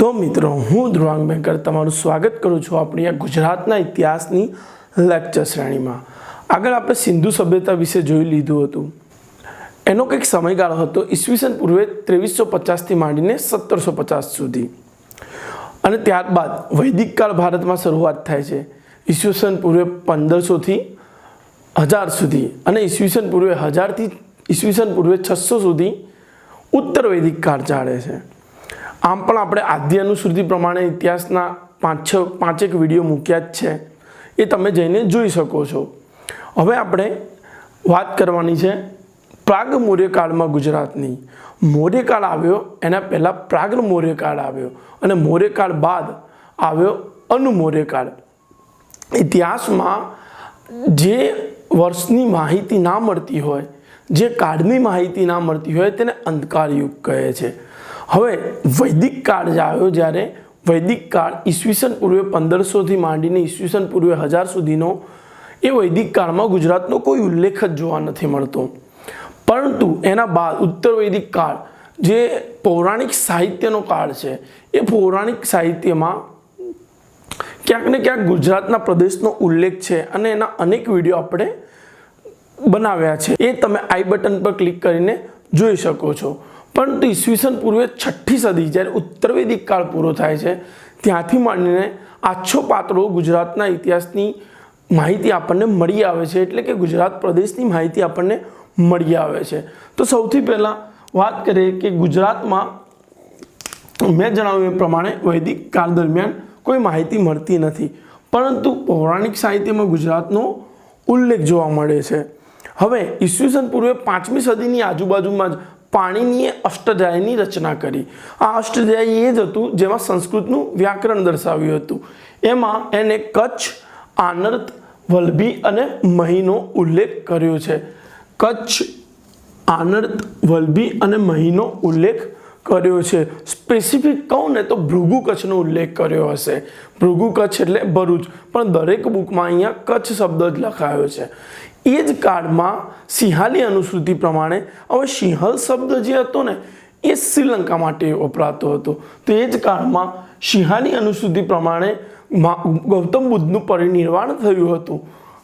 तो मित्रों हूँ ध्रुवांग बेंकर तमाરું स्वागत करूँ છું આપણી આ ગુજરાતના ઇતિહાસની લેક્ચર શ્રેણીમાં। આગળ આપણે સિંધુ સભ્યતા વિશે જોઈ લીધું હતું। એનો કંઈક સમયગાળો હતો ઈસવીસન પૂર્વે 2350 થી માંડીને 1750 સુધી અને ત્યારબાદ વૈદિક કાળ ભારતમાં શરૂઆત થાય છે ઈસવીસન પૂર્વે 1500 થી 1000 સુધી અને ઈસવીસન પૂર્વે 1000 થી ઈસવીસન પૂર્વે 600 સુધી ઉત્તર વૈદિક કાળ ચાલે છે। આમ પણ આપણે આદ્ય અનુશ્રુતિ પ્રમાણે ઇતિહાસના પાંચેક વિડીયો મૂક્યા જ છે, એ તમે જઈને જોઈ શકો છો। હવે આપણે વાત કરવાની છે પ્રાગ મૌર્યકાળમાં ગુજરાતની। મૌર્યકાળ આવ્યો એના પહેલાં પ્રાગ મૌર્યકાળ આવ્યો અને મૌર્યકાળ બાદ આવ્યો અનુમૌર્યકાળ। ઇતિહાસમાં જે વર્ષની માહિતી ના મળતી હોય, જે કાળની માહિતી ના મળતી હોય તેને અંધકાર યુગ કહે છે। હવે વૈદિક કાળ આવ્યો, જ્યારે વૈદિક કાળ ઈસવીસન પૂર્વે 1500 થી માંડીને ઈસવીસન પૂર્વે 1000 સુધીનો, એ વૈદિક કાળમાં ગુજરાતનો કોઈ ઉલ્લેખ જ જોવા નથી મળતો। પરંતુ એના બાદ ઉત્તર વૈદિક કાળ જે પૌરાણિક સાહિત્યનો કાળ છે, એ પૌરાણિક સાહિત્યમાં ક્યાંક ને ક્યાંક ગુજરાતના પ્રદેશનો ઉલ્લેખ છે અને એના અનેક વિડીયો આપણે બનાવ્યા છે, એ તમે આઈ બટન પર ક્લિક કરીને જોઈ શકો છો। પરંતુ ઈસવીસન પૂર્વે 6ઠ્ઠી સદી જ્યારે ઉત્તર વૈદિક કાળ પૂરો થાય છે, ત્યાંથી માંડીને આછો પાતળો ગુજરાતના ઇતિહાસની માહિતી આપણને મળી આવે છે, એટલે કે ગુજરાત પ્રદેશની માહિતી આપણને મળી આવે છે। તો સૌથી પહેલાં વાત કરીએ કે ગુજરાતમાં મેં જણાવ્યું એ પ્રમાણે વૈદિક કાળ દરમિયાન કોઈ માહિતી મળતી નથી, પરંતુ પૌરાણિક સાહિત્યમાં ગુજરાતનો ઉલ્લેખ જોવા મળે છે। હવે ઈસવીસન પૂર્વે 5મી સદીની આજુબાજુમાં જ પાણિનીએ અષ્ટાધ્યાયની રચના કરી। આ અષ્ટાધ્યાય એ જ હતું જેમાં સંસ્કૃતનું વ્યાકરણ દર્શાવ્યું હતું। એમાં એને કચ્છ, આનર્ત, વલ્લભી અને મહીનો ઉલ્લેખ કર્યો છે। કચ્છ, આનર્ત, વલ્લભી અને મહીનો ઉલ્લેખ કર્યો છે। સ્પેસિફિક કહું ને તો ભૃગુ કચ્છનો ઉલ્લેખ કર્યો હશે। ભૃગુ કચ્છ એટલે ભરૂચ, પણ દરેક બુકમાં અહીંયા કચ્છ શબ્દ જ લખાયો છે। એ જ કાળમાં સિંહાલી અનુશ્રુતિ પ્રમાણે, હવે સિંહલ શબ્દ જે હતો ને એ શ્રીલંકા માટે વપરાતો હતો, તો એ જ કાળમાં સિંહાલી અનુશ્રુતિ પ્રમાણે ગૌતમ બુદ્ધનું પરિનિર્વાણ થયું હતું।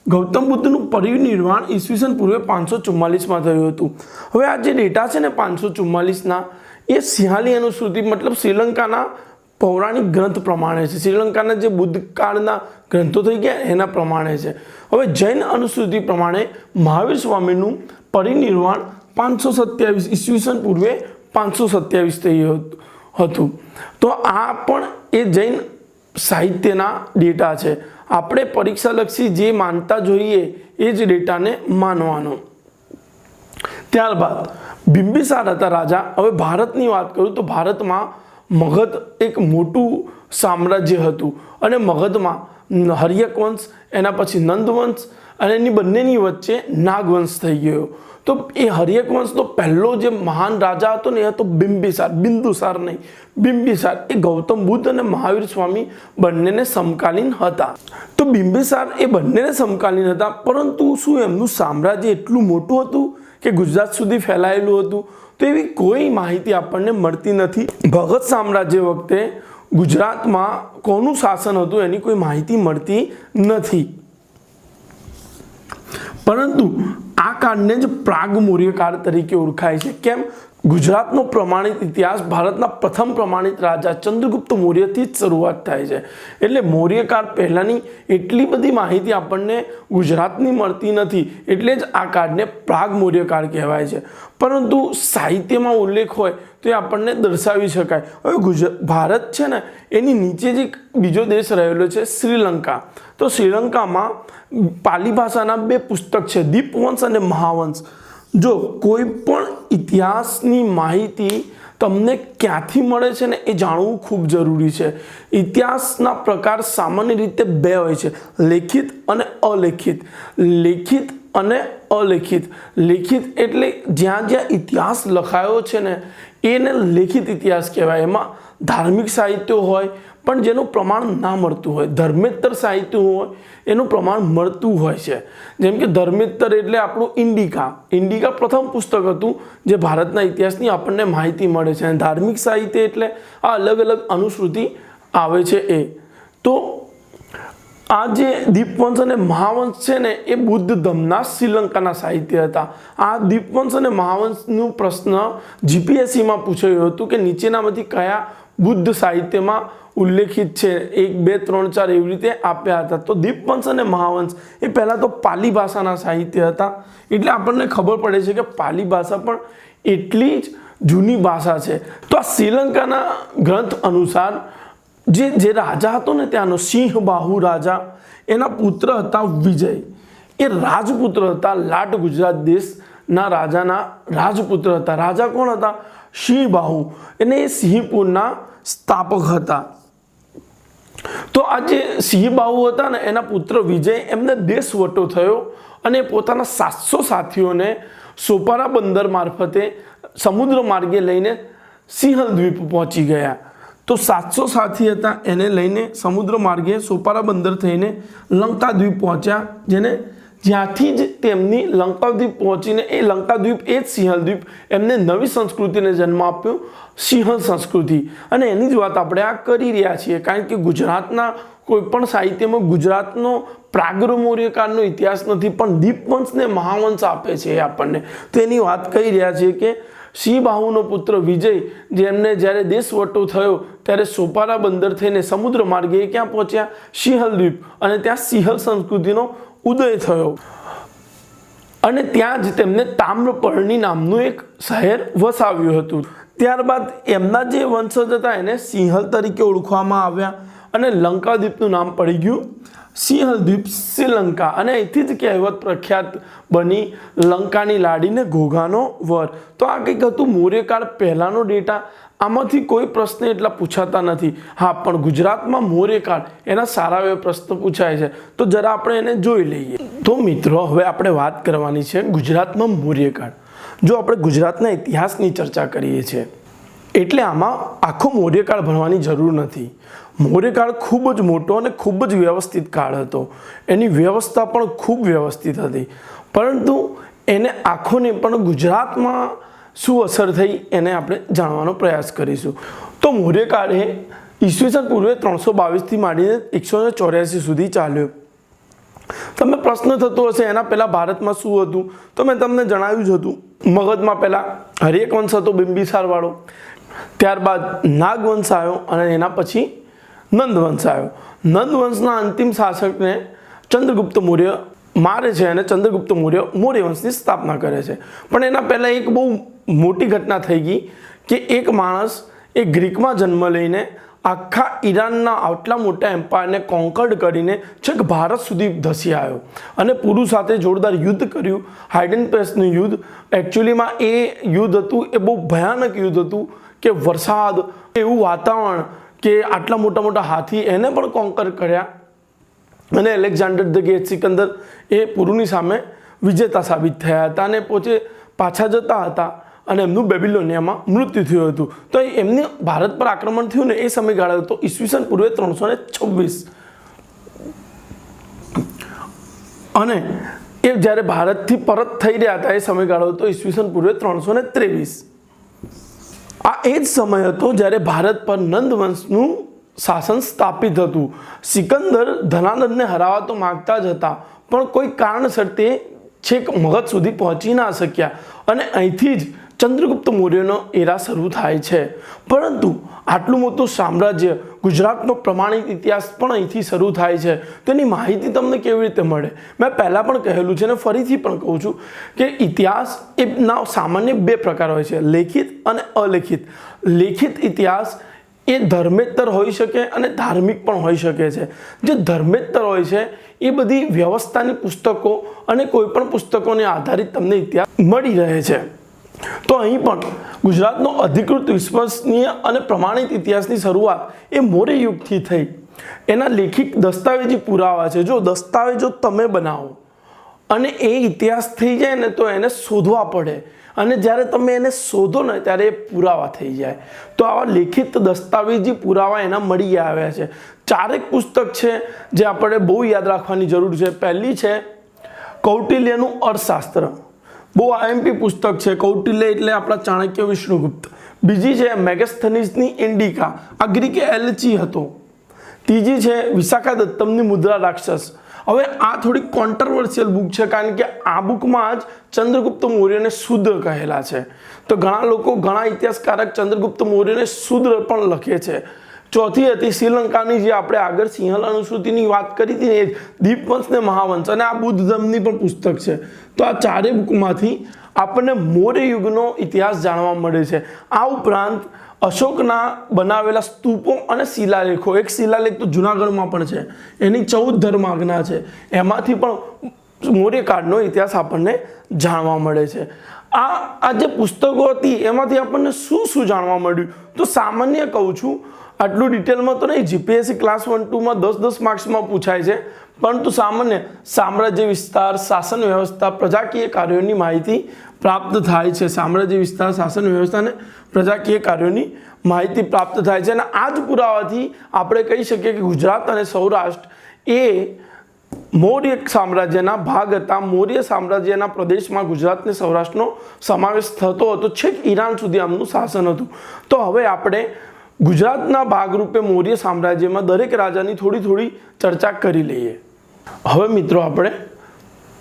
ગૌતમ બુદ્ધનું પરિનિર્વાણ ઈસવીસન પૂર્વે 544માં થયું હતું। હવે આ જે ડેટા છે ને 544ના, એ સિંહાલી અનુશ્રુતિ મતલબ શ્રીલંકાના પૌરાણિક ગ્રંથ પ્રમાણે છે, શ્રીલંકાના જે બુદ્ધ કાળના ગ્રંથો થઈ ગયા એના પ્રમાણે છે। હવે જૈન અનુશ્રુતિ પ્રમાણે મહાવીર સ્વામીનું પરિનિર્વાણ 527 ઈસવીસન પૂર્વે 527 થયું હતું। તો આ પણ એ જૈન સાહિત્યના ડેટા છે। આપણે પરીક્ષાલક્ષી જે માનતા જોઈએ એ જ ડેટાને માનવાનો। ત્યારબાદ બિંબિસાર હતા રાજા। હવે ભારતની વાત કરું તો ભારતમાં મગધ એક મોટું સામ્રાજ્ય હતું અને મગધમાં હર્યક વંશ, એના પછી નંદવંશ અને એની બંનેની વચ્ચે નાગવંશ થઈ ગયો। તો એ હર્યક વંશનો પહેલો જે મહાન રાજા હતો ને એ હતો બિંબિસાર, બિંદુસાર નહીં, બિંબિસાર। એ ગૌતમ બુદ્ધ અને મહાવીર સ્વામી બંનેને સમકાલીન હતા। તો બિંબિસાર એ બંનેને સમકાલીન હતા, પરંતુ શું એમનું સામ્રાજ્ય એટલું મોટું હતું કે ગુજરાત સુધી ફેલાયેલું હતું? તો એવી કોઈ માહિતી આપણને મળતી નથી। ભગત સામ્રાજ્ય વખતે ગુજરાતમાં કોનું શાસન હતું એની કોઈ માહિતી મળતી નથી, પરંતુ આ કાળને જ પ્રાગ મૌર્યકાળ તરીકે ઓળખાય છે। કેમ? ગુજરાતનો પ્રમાણિત ઇતિહાસ ભારતના પ્રથમ પ્રમાણિત રાજા ચંદ્રગુપ્ત મૌર્યથી જ શરૂઆત થાય છે, એટલે મૌર્યકાળ પહેલાંની એટલી બધી માહિતી આપણને ગુજરાતની મળતી નથી, એટલે જ આ કાળને પ્રાગ મૌર્યકાળ કહેવાય છે। પરંતુ સાહિત્યમાં ઉલ્લેખ હોય તો એ આપણને દર્શાવી શકાય। હવે ભારત છે ને એની નીચે જ એક બીજો દેશ રહેલો છે શ્રીલંકા। તો શ્રીલંકામાં પાલી ભાષાના 2 પુસ્તક છે, દીપવંશ અને મહાવંશ। જો કોઈ પણ ઇતિહાસની માહિતી તમને ક્યાંથી મળે છે ને એ જાણવું ખૂબ જરૂરી છે। ઇતિહાસના પ્રકાર સામાન્ય રીતે 2 હોય છે, લેખિત અને અલેખિત। લેખિત અને અલેખિત. લેખિત એટલે જ્યાં જ્યાં ઇતિહાસ લખાયો છે ને એને લેખિત ઇતિહાસ કહેવાય. એમાં ધાર્મિક સાહિત્ય હોય પણ જેનું પ્રમાણ ના મળતું હોય, ધર્મેતર સાહિત્ય હોય એનું પ્રમાણ મળતું હોય છે. જેમ કે ધર્મેતર એટલે આપણું ઇન્ડિકા પ્રથમ પુસ્તક હતું જે ભારતના ઇતિહાસની આપણને માહિતી મળે છે. અને ધાર્મિક સાહિત્ય એટલે આ અલગ અલગ અનુશ્રુતિ આવે છે એ. તો આ જે દીપવંશ અને મહાવંશ છે ને એ બુદ્ધ ધમના શ્રીલંકાના સાહિત્ય હતા. આ દીપવંશ અને મહાવંશનું પ્રશ્ન જીપીએસસીમાં પૂછાયું હતું કે નીચેનામાંથી કયા બુદ્ધ સાહિત્યમાં ઉલ્લેખિત છે? 1, 2, 3, 4 એવી રીતે આપ્યા હતા. તો દીપવંશ અને મહાવંશ એ પહેલાં તો પાલી ભાષાના સાહિત્ય હતા. એટલે આપણને ખબર પડે છે કે પાલી ભાષા પણ એટલી જ જૂની ભાષા છે. તો આ શ્રીલંકાના ગ્રંથ અનુસાર જે રાજા હતો ને ત્યાંનો સિંહબાહુ રાજા, એના પુત્ર હતા વિજય. એ રાજપુત્ર હતા, લાટ ગુજરાત દેશના રાજાના રાજપુત્ર હતા. રાજા કોણ હતા? સિંહબાહુ. અને એ સિંહપુરના સ્થાપક હતા. તો આ જે સિંહબાહુ હતા ને એના પુત્ર વિજય એમને દેશવટો થયો અને પોતાના 700 સાથીઓને સોપારા બંદર મારફતે સમુદ્ર માર્ગે લઈને સિંહલ દ્વીપ પહોંચી ગયા. તો 700 સાથી હતા એને લઈને સમુદ્ર માર્ગે સોપારા બંદર થઈને લંકા દ્વીપ પહોંચ્યા, જ્યાંથી જ તેમની લંકા દ્વીપ પહોંચીને એ લંકા દ્વીપ એ જ સિંહલ દ્વીપ એમને નવી સંસ્કૃતિને જન્મ આપ્યો, સિંહલ સંસ્કૃતિ. અને એની જ વાત આપણે આ કરી રહ્યા છીએ. કારણ કે ગુજરાતના કોઈ પણ સાહિત્યમાં ગુજરાતનો પ્રાગર મૌર્ય કાળનો ઇતિહાસ નથી, પણ દીપવંશ ને મહાવંશ આપે છે એ આપણને. તો એની વાત કહી રહ્યા છીએ કે સિંહબાહુનો પુત્ર વિજય જેમને જ્યારે દેશવટો થયો ત્યારે સોપારા બંદર થઈને સમુદ્ર માર્ગે ક્યાં પહોંચ્યા? સિંહલ દ્વીપ. અને ત્યાં સિંહલ સંસ્કૃતિનો ઉદય થયો અને ત્યાં જ તેમને તામ્રપર્ણી નામનું એક શહેર વસાવ્યું હતું. ત્યારબાદ એમના જે વંશજ હતા એને સિંહલ તરીકે ઓળખવામાં આવ્યા અને લંકા દ્વીપનું નામ પડી ગયું સિંહલ દ્વીપ, શ્રીલંકા. અને અહીંથી જ કહેવત પ્રખ્યાત બની, લંકાની લાડીને ઘોઘાનો વર. તો આ કંઈક હતું મૌર્યકાળ પહેલાંનો ડેટા. આમાંથી કોઈ પ્રશ્ન એટલા પૂછાતા નથી. હા, પણ ગુજરાતમાં મૌર્યકાળ એના સારા એવા પ્રશ્ન પૂછાય છે. તો જરા આપણે એને જોઈ લઈએ. તો મિત્રો, હવે આપણે વાત કરવાની છે ગુજરાતમાં મૌર્યકાળ. જો આપણે ગુજરાતના ઇતિહાસની ચર્ચા કરીએ છીએ એટલે આમાં આખો મૌર્યકાળ ભણવાની જરૂર નથી. મૌર્યકાળ ખૂબ જ મોટો અને ખૂબ જ વ્યવસ્થિત કાળ હતો. એની વ્યવસ્થા પણ ખૂબ વ્યવસ્થિત હતી. પરંતુ એને આખોને પણ ગુજરાતમાં શું અસર થઈ એને આપણે જાણવાનો પ્રયાસ કરીશું. તો મૌર્યકાળ એ ઈસવીસન પૂર્વે 322થી માંડીને 184 સુધી ચાલ્યો. તમને પ્રશ્ન થતો હશે એના પહેલાં ભારતમાં શું હતું? તો મેં તમને જણાવ્યું જ હતું. મગધમાં પહેલાં હર્યક વંશ હતો બિંબિસાર વાળો, ત્યારબાદ નાગવંશ આવ્યો અને એના પછી નંદવંશ આવ્યો. નંદવંશના અંતિમ શાસકને ચંદ્રગુપ્ત મૌર્ય મારે છે અને ચંદ્રગુપ્ત મૌર્ય મૌર્ય વંશની સ્થાપના કરે છે. પણ એના પહેલાં એક બહુ મોટી ઘટના થઈ ગઈ કે એક માણસ એ ગ્રીકમાં જન્મ લઈને આખા ઈરાનના આટલા મોટા એમ્પાયરને કોન્કર્ડ કરીને છેક ભારત સુધી ધસી આવ્યો અને પુરુ સાથે જોરદાર યુદ્ધ કર્યું. હાઇડેનપેસનું યુદ્ધ. એકચ્યુઅલીમાં એ યુદ્ધ હતું એ બહુ ભયાનક યુદ્ધ હતું કે વરસાદ, એવું વાતાવરણ કે આટલા મોટા મોટા હાથી એને પણ કોન્કર કર્યા. અને એલેક્ઝાન્ડર ધ ગ્રેટ સિકંદર એ પુરુની સામે વિજેતા સાબિત થયા હતા અને પોતે પાછા જતા હતા અને એમનું બેબિલોનિયામાં મૃત્યુ થયું હતું. તો એમને ભારત પર આક્રમણ થયું ને એ સમયગાળો હતો ઈસવીસન પૂર્વે 326. અને એ જ્યારે ભારતથી પરત થઈ રહ્યા હતા એ સમયગાળો હતો ઈસવીસન પૂર્વે 323. આ એ જ સમય હતો જ્યારે ભારત પર નંદવંશનું શાસન સ્થાપિત હતું. સિકંદર ધનાનંદને હરાવવા તો માગતા જ હતા પણ કોઈ કારણસર તે છેક મગધ સુધી પહોંચી ના શક્યા અને અહીંથી જ ચંદ્રગુપ્ત મૌર્યનો એરા શરૂ થાય છે. પરંતુ આટલું મોટું સામ્રાજ્ય, ગુજરાતનો પ્રમાણિત ઇતિહાસ પણ અહીંથી શરૂ થાય છે. તો એની માહિતી તમને કેવી રીતે મળે? મેં પહેલાં પણ કહેલું છે અને ફરીથી પણ કહું છું કે ઇતિહાસ એના સામાન્ય 2 પ્રકાર હોય છે, લેખિત અને અલેખિત. લેખિત ઇતિહાસ એ ધર્મેતર હોઈ શકે અને ધાર્મિક પણ હોઈ શકે છે. જે ધર્મેતર હોય છે એ બધી વ્યવસ્થાની પુસ્તકો અને કોઈ પણ પુસ્તકોને આધારિત તમને ઇતિહાસ મળી રહે છે. તો અહીં પણ ગુજરાતનો અધિકૃત, વિશ્વસનીય અને પ્રમાણિત ઇતિહાસની શરૂઆત એ મૌર્ય યુગથી થઈ. એના લેખિત દસ્તાવેજી પુરાવા છે. જો દસ્તાવેજો તમે બનાવો અને એ ઇતિહાસ થઈ જાય ને તો એને શોધવા પડે, અને જ્યારે તમે એને શોધો ને ત્યારે એ પુરાવા થઈ જાય. તો આવા લેખિત દસ્તાવેજી પુરાવા એના મળી આવ્યા છે. 4 પુસ્તક છે જે આપણે બહુ યાદ રાખવાની જરૂર છે. પહેલી છે કૌટિલ્યનું અર્થશાસ્ત્ર, બહુ આઈએમપી પુસ્તક છે. કૌટિલ્ય એટલે આપણા ચાણક્ય વિષ્ણુગુપ્ત. બીજી છે મેગસ્થનીસની ઇન્ડિકા, આ ગ્રીક એલચી હતો. ત્રીજી છે વિશાખાદત્તમની મુદ્રા રાક્ષસ. હવે આ થોડી કોન્ટ્રોવર્શિયલ બુક છે, કારણ કે આ બુકમાં જ ચંદ્રગુપ્ત મૌર્યને શૂદ્ર કહેલા છે. તો ઘણા લોકો, ઘણા ઇતિહાસકારક ચંદ્રગુપ્ત મૌર્યને શૂદ્ર પણ લખે છે. ચોથી હતી શ્રીલંકાની, જે આપણે આગળ સિંહલ અનુસૂચિની વાત કરી હતી ને, દીપવંશ ને મહાવંશ, અને આ બુદ્ધ ધર્મની પણ પુસ્તક છે. તો આ 4 બુકમાંથી આપણને મૌર્ય યુગનો ઇતિહાસ જાણવા મળે છે. આ ઉપરાંત અશોકના બનાવેલા સ્તૂપો અને શિલાલેખો, એક શિલાલેખ તો જૂનાગઢમાં પણ છે, એની 14 ધર્માજ્ઞા છે, એમાંથી પણ મૌર્યકાળનો ઇતિહાસ આપણને જાણવા મળે છે. આ જે પુસ્તકો હતી એમાંથી આપણને શું જાણવા મળ્યું, તો સામાન્ય કહું છું, આટલું ડિટેલમાં તો નહીં. જીપીએસસી ક્લાસ 1-2માં 10-10 માર્ક્સમાં પૂછાય છે, પરંતુ સામાન્ય સામ્રાજ્ય વિસ્તાર, શાસન વ્યવસ્થા, પ્રજાકીય કાર્યોની માહિતી પ્રાપ્ત થાય છે. સામ્રાજ્ય વિસ્તાર, શાસન વ્યવસ્થા અને પ્રજાકીય કાર્યોની માહિતી પ્રાપ્ત થાય છે. અને આ જ પુરાવાથી આપણે કહી શકીએ કે ગુજરાત અને સૌરાષ્ટ્ર એ મૌર્ય સામ્રાજ્યના ભાગ હતા. મૌર્ય સામ્રાજ્યના પ્રદેશમાં ગુજરાત અને સૌરાષ્ટ્રનો સમાવેશ થતો હતો. છેક ઈરાન સુધી આમનું શાસન હતું. તો હવે આપણે ગુજરાતના ભાગરૂપે મૌર્ય સામ્રાજ્યમાં દરેક રાજાની થોડી ચર્ચા કરી લઈએ. હવે મિત્રો આપણે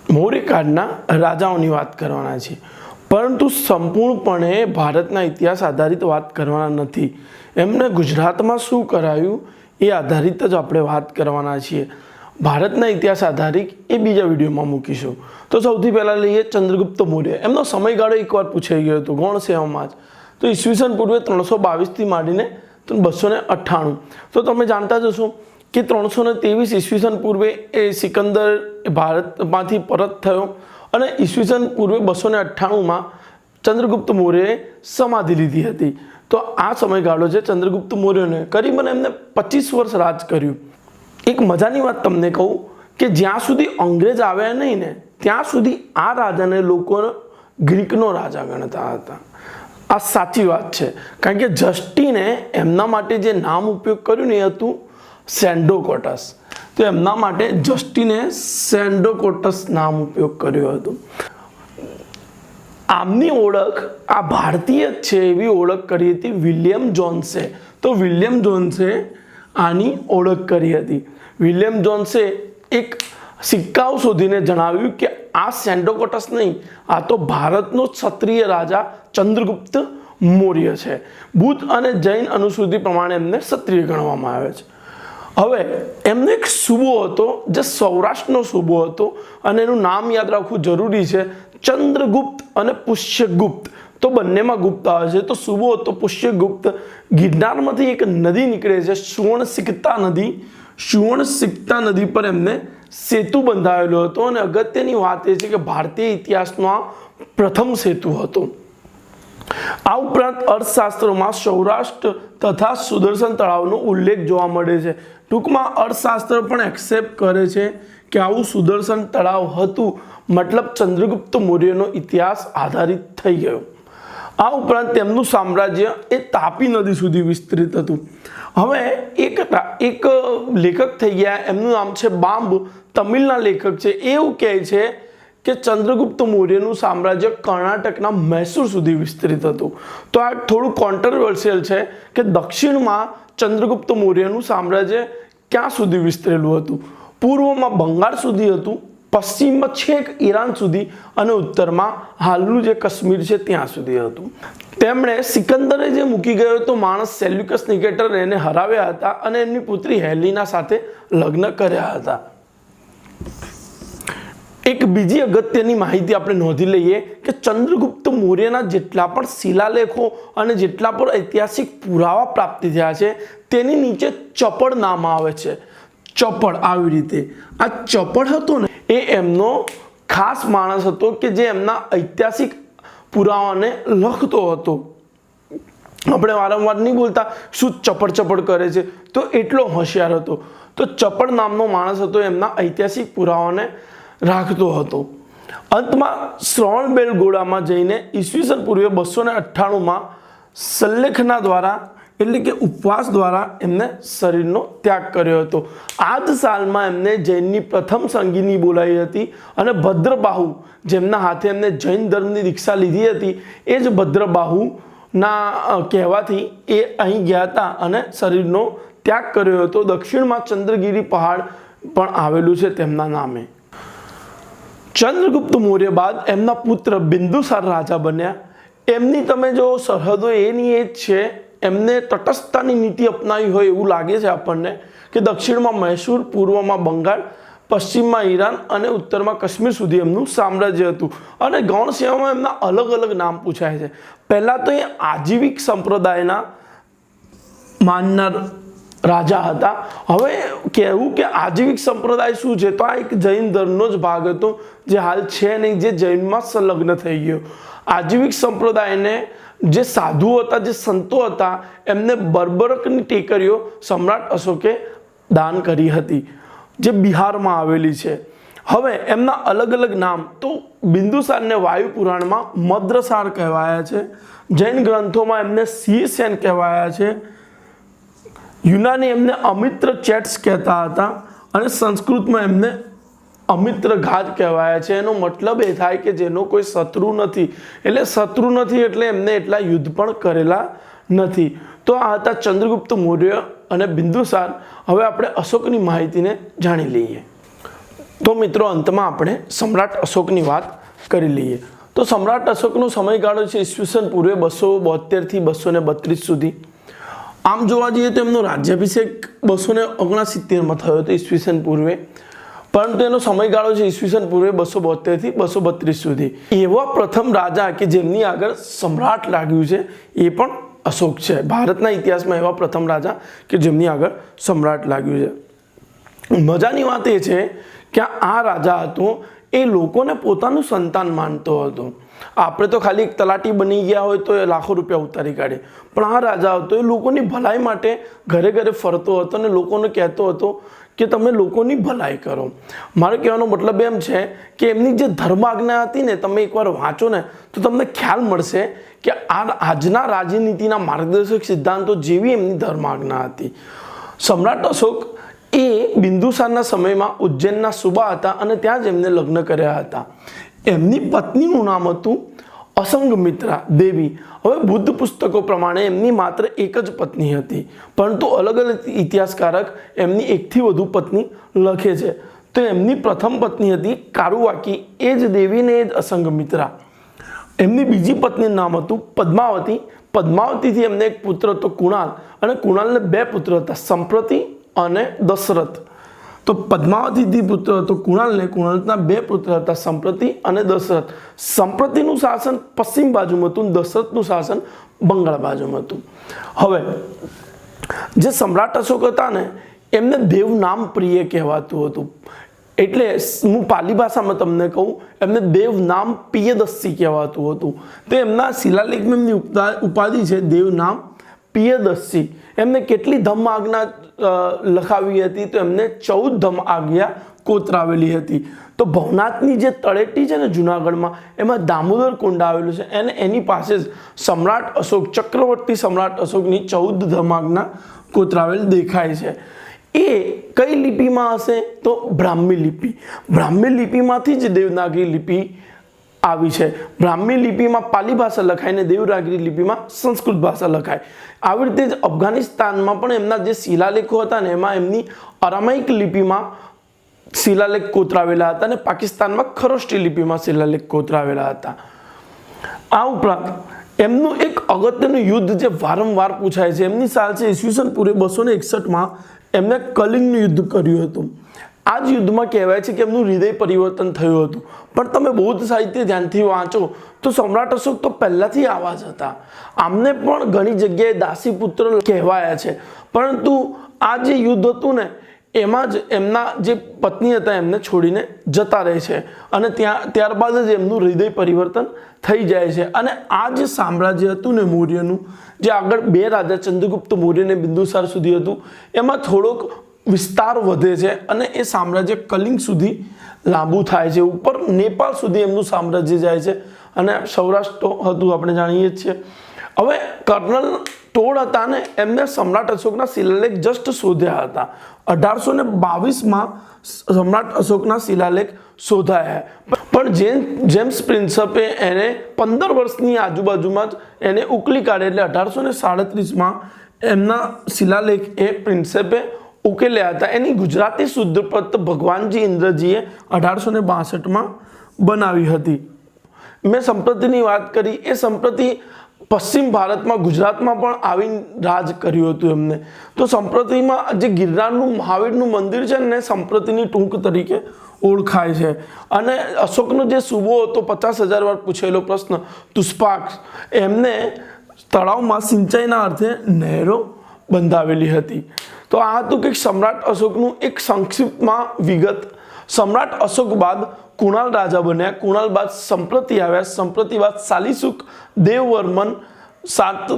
મૌર્યકાળના રાજાઓની વાત કરવાના છીએ, પરંતુ સંપૂર્ણપણે ભારતના ઇતિહાસ આધારિત વાત કરવાના નથી. એમને ગુજરાતમાં શું કરાયું એ આધારિત જ આપણે વાત કરવાના છીએ. ભારતના ઇતિહાસ આધારિત એ બીજા વિડીયોમાં મૂકીશું. તો સૌથી પહેલાં લઈએ ચંદ્રગુપ્ત મૌર્ય. એમનો સમયગાળો એકવાર પૂછાઈ ગયો હતો ગૌણ સેવામાં જ. તો ઈસવીસન પૂર્વે 322થી માંડીને 298. તો તમે જાણતા જ હશો કે 323 ઈસવીસન પૂર્વે એ સિકંદર ભારતમાંથી પરત થયો, અને ઈસવીસન પૂર્વે 298માં ચંદ્રગુપ્ત મૌર્યએ સમાધિ લીધી હતી. તો આ સમયગાળો છે ચંદ્રગુપ્ત મૌર્યને. કરીબન એમને 25 વર્ષ રાજ કર્યું. એક મજાની વાત તમને કહું કે જ્યાં સુધી અંગ્રેજ આવ્યા નહીં ને, ત્યાં સુધી આ રાજાને લોકો ગ્રીકનો રાજા ગણતા હતા. આ સાચી વાત છે, કારણ કે જસ્ટિને એમના માટે જે નામ ઉપયોગ કર્યું ને એ હતું સેન્ડોકોટસ. તો એમના માટે જસ્ટિને સેન્ડોકોટસ નામ ઉપયોગ કર્યું હતું. આમની ઓળખ આ ભારતીય જ છે એવી ઓળખ કરી હતી વિલિયમ જોન્સે. તો વિલિયમ જોન્સે આની ઓળખ કરી હતી. વિલિયમ જોન્સે એક સિક્કાઓ શોધીને જણાવ્યું કે આ સેન્ડોકોટસ નહીં, આ તો ભારતનો ક્ષત્રિય રાજા ચંદ્રગુપ્ત મૌર્ય છે. બુદ્ધ અને જૈન અનુસૂચિ પ્રમાણે એમને ક્ષત્રિય ગણવામાં આવે છે. હવે એમનો એક સૂબો હતો જે સૌરાષ્ટ્રનો સૂબો હતો, અને એનું નામ યાદ રાખવું જરૂરી છે, ચંદ્રગુપ્ત અને પુષ્યગુપ્ત. તો બંનેમાં ગુપ્ત આવે છે. તો સૂબો હતો પુષ્યગુપ્ત. ગિરનારમાંથી એક નદી નીકળે છે, સુવર્ણસિક્તા નદી. સુવર્ણસિક્તા નદી પર એમને સેતુ બંધાવેલો હતો, અને અગત્યની વાત એ છે કે ભારતીય ઇતિહાસનો આ પ્રથમ સેતુ હતો. આ ઉપરાંત અર્થશાસ્ત્રમાં સૌરાષ્ટ્ર તથા સુદર્શન તળાવનો ઉલ્લેખ જોવા મળે છે. ટૂંકમાં અર્થશાસ્ત્ર પણ એક્સેપ્ટ કરે છે કે આવું સુદર્શન તળાવ હતું, મતલબ ચંદ્રગુપ્ત મૌર્યનો ઇતિહાસ આધારિત થઈ ગયો. આ ઉપરાંત તેમનું સામ્રાજ્ય એ તાપી નદી સુધી વિસ્તૃત હતું. હવે એક લેખક થઈ ગયા, એમનું નામ છે બામ્બ, તમિલના લેખક છે. એવું કહે છે કે ચંદ્રગુપ્ત મૌર્યનું સામ્રાજ્ય કર્ણાટકના મૈસૂર સુધી વિસ્તૃત હતું. તો આ થોડું કોન્ટ્રોવર્શિયલ છે કે દક્ષિણમાં ચંદ્રગુપ્ત મૌર્યનું સામ્રાજ્ય ક્યાં સુધી વિસ્તરેલું હતું. પૂર્વમાં બંગાળ સુધી હતું, પશ્ચિમમાં છેક ઈરાન સુધી, અને ઉત્તરમાં હાલનું જે કાશ્મીર છે ત્યાં સુધી હતું. તેમણે સિકંદરે જે મૂકી ગયો તો માણસ સેલ્યુકસ નિકેટર એને હરાવ્યા હતા, અને એમની પુત્રી હેલિના સાથે લગ્ન કર્યા હતા. એક બીજી અગત્યની માહિતી આપણે નોંધી લઈએ કે ચંદ્રગુપ્ત મૌર્યના જેટલા પણ શિલાલેખો અને જેટલા પણ ઐતિહાસિક પુરાવા પ્રાપ્ત થયા છે તેની નીચે ચપળ નામ આવે છે. ચપળ આવી રીતે આ ચપળ હતો ને એ એમનો ખાસ માણસ હતો કે જે એમના ઐતિહાસિક પુરાવાને લખતો હતો. આપણે વારંવાર નહીં બોલતા શું ચપળ કરે છે, તો એટલો હોશિયાર હતો. તો ચપળ નામનો માણસ હતો, એમના ઐતિહાસિક પુરાવાને રાખતો હતો. અંતમાં શ્રવણબેલગોળામાં જઈને ઈસવીસન પૂર્વે 298માં સલ્લેખના દ્વારા એટલે કે ઉપવાસ દ્વારા એમને શરીરનો ત્યાગ કર્યો હતો. આ જ સાલમાં એમને જૈનની પ્રથમ સંગીની બોલાવી હતી અને ભદ્રબાહુ જેમના હાથે એમને જૈન ધર્મની દીક્ષા લીધી હતી એ જ ભદ્રબાહુના કહેવાથી એ અહીં ગયા હતા અને શરીરનો ત્યાગ કર્યો હતો. દક્ષિણમાં ચંદ્રગીરી પહાડ પણ આવેલું છે તેમના નામે. ચંદ્રગુપ્ત મૌર્ય બાદ એમના પુત્ર બિંદુસાર રાજા બન્યા. એમની તમે જો સરહદો એની એ જ છે. એમને તટસ્થતાની નીતિ અપનાવી હોય એવું લાગે છે આપણને કે દક્ષિણમાં મૈસૂર, પૂર્વમાં બંગાળ, પશ્ચિમમાં ઈરાન અને ઉત્તરમાં કાશ્મીર સુધી એમનું સામ્રાજ્ય હતું. અને ગૌણ સેવામાં એમના અલગ અલગ નામ પૂછાય છે. પહેલાં તો એ આજીવિક સંપ્રદાયના માનનાર રાજા હતા. હવે કહેવું કે આજીવિક સંપ્રદાય શું છે, તો આ એક જૈન ધર્મનો જ ભાગ હતો જે હાલ છે નહીં, જે જૈનમાં સંલગ્ન થઈ ગયો. આજીવિક સંપ્રદાયને જે સાધુઓ હતા, જે સંતો હતા, એમને બર્બરકની ટેકરીઓ સમ્રાટ અશોકે દાન કરી હતી જે બિહારમાં આવેલી છે. હવે એમના અલગ અલગ નામ તો બિંદુસારને વાયુ પુરાણમાં મદ્રસાર કહેવાયા છે, જૈન ગ્રંથોમાં એમને સિંહસેન કહેવાયા છે, યુનાની એમને અમિત્ર ચેટ્સ કહેતા હતા અને સંસ્કૃતમાં એમને અમિત્ર ઘાત કહેવાયા છે. એનો મતલબ એ થાય કે જેનો કોઈ શત્રુ નથી. એટલે શત્રુ નથી એટલે એમને એટલા યુદ્ધ પણ કરેલા નથી. તો આ હતા ચંદ્રગુપ્ત મૌર્ય અને બિંદુસાર. હવે આપણે અશોકની માહિતીને જાણી લઈએ. તો મિત્રો અંતમાં આપણે સમ્રાટ અશોકની વાત કરી લઈએ. તો સમ્રાટ અશોકનો સમયગાળો છે ઈસવીસન પૂર્વે 272 થી 232 સુધી. આમ જોવા જઈએ તો એમનો રાજ્યાભિષેક 269માં થયો હતો ઈસવીસન પૂર્વે, પરંતુ એનો સમયગાળો છે ઈસવીસન પૂર્વે 272 થી 232 સુધી. એવા પ્રથમ રાજા કે જેમની આગળ સમ્રાટ લાગ્યું છે એ પણ અશોક છે. ભારતના ઇતિહાસમાં એવા પ્રથમ રાજા કે જેમની આગળ સમ્રાટ લાગ્યું છે. મજાની વાત એ છે કે આ રાજા હતો એ લોકોને પોતાનું સંતાન માનતો હતો. આપણે તો ખાલી એક તલાટી બની ગયા હોય તો એ લાખો રૂપિયા ઉતારી કાઢે, પણ આ રાજા હતો એ લોકોની ભલાઈ માટે ઘરે ઘરે ફરતો હતો અને લોકોને કહેતો હતો કે તમે લોકોની ભલાઈ કરો. મારો કહેવાનો મતલબ એમ છે કે એમની જે ધર્મ આજ્ઞા હતી ને, તમે એકવાર વાંચો ને તો તમને ખ્યાલ મળશે કે આજના રાજનીતિના માર્ગદર્શક સિદ્ધાંતો જેવી એમની ધર્મ આજ્ઞા હતી. સમ્રાટ અશોક એ બિંદુસારના સમયમાં ઉજ્જૈનના સુબા હતા અને ત્યાં જ એમને લગ્ન કર્યા હતા. એમની પત્નીનું નામ હતું અસંગમિત્રા દેવી. હવે બુદ્ધ પુસ્તકો પ્રમાણે એમની માત્ર એક જ પત્ની હતી, પરંતુ અલગ અલગ ઇતિહાસકારક એમની એકથી વધુ પત્ની લખે છે. તો એમની પ્રથમ પત્ની હતી કારુવાકી, એ જ દેવીને એ જ અસંગમિત્રા. એમની બીજી પત્નીનું નામ હતું પદ્માવતી. પદ્માવતીથી એમને એક પુત્ર હતો કુણાલ, અને કુણાલને બે પુત્ર હતા સંપ્રતિ અને દશરથ. તો પદ્માવતીથી પુત્ર હતો કુણાલને, કુણાલના બે પુત્ર હતા સંપ્રતિ અને દશરથ. સંપ્રતિનું શાસન પશ્ચિમ બાજુમાં હતું, દશરથનું શાસન બંગાળ બાજુમાં હતું. હવે જે સમ્રાટ અશોક હતા ને એમને દેવનામ પ્રિય કહેવાતું હતું. એટલે હું પાલી ભાષામાં તમને કહું, એમને દેવનામ પિયદસ્સી કહેવાતું હતું. તો એમના શિલાલેખમાં એમની ઉપાધિ છે દેવનામ પિયદસ્સી. એમને કેટલી ધમ્મ આજ્ઞા લખાવી હતી? તો એમને 14 ધમ્મ આજ્ઞા કોતરાવેલી હતી. તો ભવનાથની જે તળેટી છે ને જુનાગઢમાં, એમાં દામોદર કુંડ આવેલું છે અને એની પાસે જ સમ્રાટ અશોક, ચક્રવર્તી સમ્રાટ અશોકની 14 ધમ્મ આજ્ઞા કોતરાવેલ દેખાય છે. એ કઈ લિપિમાં હશે? તો બ્રાહ્મી લિપિ. બ્રાહ્મી લિપિમાંથી જ દેવનાગરી લિપિ આવી છે. બ્રાહ્મી લિપિમાં પાલી ભાષા લખાય ને દેવનાગરી લિપિમાં સંસ્કૃત ભાષા લખાય. આવી રીતે જ અફઘાનિસ્તાનમાં પણ એમના જે શિલાલેખો હતા ને એમાં એમની અરામાઇક લિપિમાં શિલાલેખ કોતરાવેલા હતા અને પાકિસ્તાનમાં ખરોષ્ટી લિપિમાં શિલાલેખ કોતરાવેલા હતા. આ ઉપરાંત એમનું એક અગત્યનું યુદ્ધ જે વારંવાર પૂછાય છે, એમની સાલ છે ઈસવીસન પૂર્વે 261માં એમને કલિંગનું યુદ્ધ કર્યું હતું. આ જ યુદ્ધમાં કહેવાય છે કે એમનું હૃદય પરિવર્તન થયું હતું. પણ તમે બૌદ્ધ સાહિત્ય ધ્યાનથી વાંચો તો સમ્રાટ અશોક તો પહેલાથી આવા જ હતા. આમને પણ ઘણી જગ્યાએ દાસીપુત્ર કહેવાયા છે, પરંતુ આ જે યુદ્ધ હતું ને એમાં જ એમના જે પત્ની હતા એમને છોડીને જતા રહે છે અને ત્યારબાદ જ એમનું હૃદય પરિવર્તન થઈ જાય છે. અને આ જે સામ્રાજ્ય હતું ને મૌર્યનું, જે આગળ બે રાજા ચંદ્રગુપ્ત મૌર્ય અને બિંદુસાર સુધી હતું, એમાં થોડોક વિસ્તાર વધે છે અને એ સામ્રાજ્ય કલિંગ સુધી લાંબુ થાય છે, ઉપર નેપાળ સુધી એમનું સામ્રાજ્ય જાય છે અને સૌરાષ્ટ્ર હતું આપણે જાણીએ જ છીએ. હવે કર્નલ ટોડ હતા ને એમને સમ્રાટ અશોકના શિલાલેખ જસ્ટ શોધ્યા હતા. 1822માં સમ્રાટ અશોકના શિલાલેખ શોધાયા, પણ જેમ્સ પ્રિન્સપે એને 15 વર્ષની આજુબાજુમાં જ એને ઉકલી કાઢે, એટલે 1837માં એમના શિલાલેખ એ પ્રિન્સેપે ઉકેલ્યા હતા. એની ગુજરાતી શુદ્ધ પ્રત ભગવાનજી ઇન્દ્રજીએ 1862માં બનાવી હતી. મેં સંપ્રતિની વાત કરી, એ સંપ્રતિ પશ્ચિમ ભારતમાં ગુજરાતમાં પણ આવીને રાજ કર્યું હતું એમને. તો સંપ્રતિમાં જે ગિરનારનું મહાવીરનું મંદિર છે ને સંપ્રતિની ટૂંક તરીકે ઓળખાય છે. અને અશોકનો જે સૂબો હતો 50,000 વાર પૂછેલો પ્રશ્ન તુષ્પાક, એમને તળાવમાં સિંચાઈના અર્થે નહેરો બંધાવેલી હતી. તો આ હતું કે સમ્રાટ અશોકનું એક સંક્ષિપ્તમાં વિગત. સમ્રાટ અશોક બાદ કુણાલ રાજા બન્યા, કુણાલ બાદ સંપ્રતિ આવ્યા, સંપ્રતિ બાદ શાલિશુક, દેવવર્મન,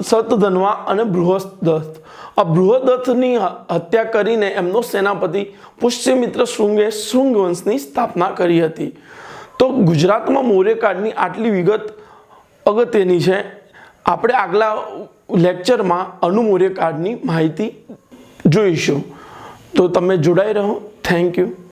સતધન્વા અને બૃહદત્ત. આ બૃહદત્તની હત્યા કરીને એમનો સેનાપતિ પુષ્યમિત્ર શૃંગે શૃંગ વંશની સ્થાપના કરી હતી. તો ગુજરાતમાં મૌર્યકાળની આટલી વિગત અગત્યની છે. આપણે આગલા લેક્ચરમાં અનુમૌર્યકાળની માહિતી જોઈશું. તો તમે જોડાઈ રહો. Thank you.